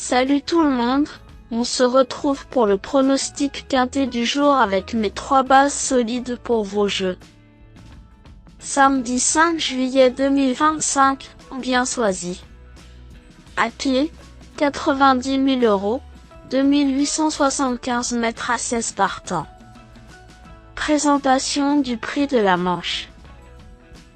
Salut tout le monde, on se retrouve pour le pronostic quintet du jour avec mes 3 bases solides pour vos jeux. Samedi 5 juillet 2025, bien choisi. À pied, 90 000 €, 2875 mètres à 16 partants. Présentation du prix de la Manche.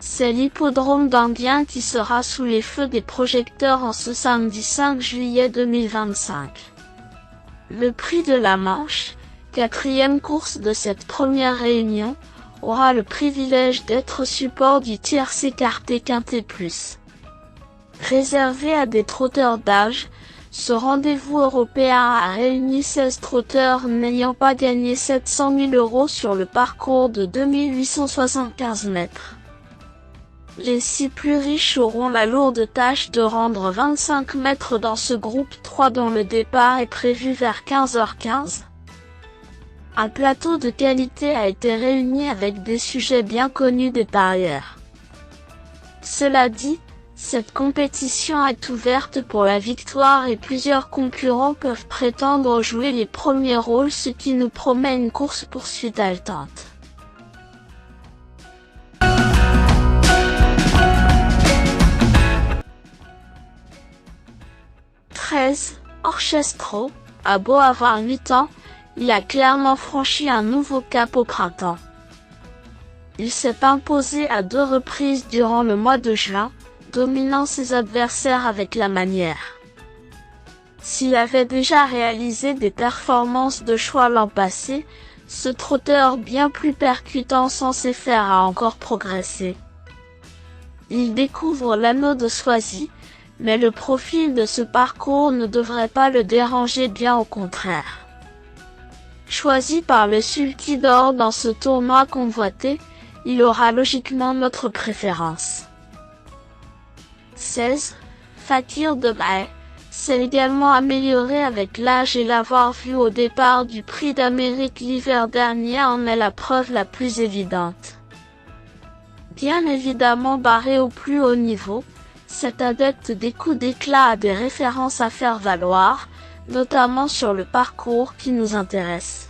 C'est l'hippodrome d'Enghien qui sera sous les feux des projecteurs en ce samedi 5 juillet 2025. Le prix de la Manche, 4e course de cette première réunion, aura le privilège d'être support du tiercé écarté Quintet Plus. Réservé à des trotteurs d'âge, ce rendez-vous européen a réuni 16 trotteurs n'ayant pas gagné 700 000 € sur le parcours de 2875 mètres. Les 6 plus riches auront la lourde tâche de rendre 25 mètres dans ce groupe 3 dont le départ est prévu vers 15h15. Un plateau de qualité a été réuni avec des sujets bien connus des parieurs. Cela dit, cette compétition est ouverte pour la victoire et plusieurs concurrents peuvent prétendre jouer les premiers rôles, ce qui nous promet une course-poursuite haletante. 13. Orchestro, a beau avoir 8 ans, il a clairement franchi un nouveau cap au printemps. Il s'est imposé à 2 reprises durant le mois de juin, dominant ses adversaires avec la manière. S'il avait déjà réalisé des performances de choix l'an passé, ce trotteur bien plus percutant censé faire a encore progressé. Il découvre l'anneau de Soisy, mais le profil de ce parcours ne devrait pas le déranger, bien au contraire. Choisi par le Sulky d'Or dans ce tournoi convoité, il aura logiquement notre préférence. 16. Fakir de Bae s'est également amélioré avec l'âge et l'avoir vu au départ du Prix d'Amérique l'hiver dernier en est la preuve la plus évidente. Bien évidemment barré au plus haut niveau, cet adepte des coups d'éclat a des références à faire valoir, notamment sur le parcours qui nous intéresse.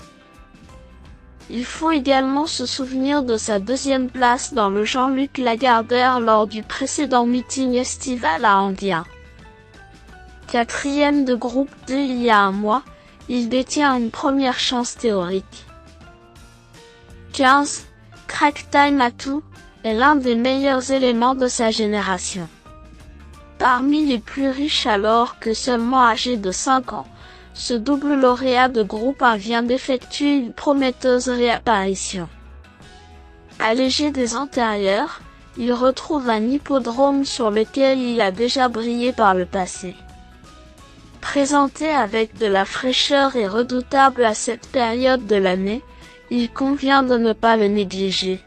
Il faut également se souvenir de sa 2e place dans le Jean-Luc Lagardère lors du précédent meeting estival à Enghien. 4e de groupe 2 il y a un mois, il détient une première chance théorique. 15. Crack Time Atout est l'un des meilleurs éléments de sa génération. Parmi les plus riches alors que seulement âgé de 5 ans, ce double lauréat de groupe 1 vient d'effectuer une prometteuse réapparition. Allégé des antérieurs, il retrouve un hippodrome sur lequel il a déjà brillé par le passé. Présenté avec de la fraîcheur et redoutable à cette période de l'année, il convient de ne pas le négliger.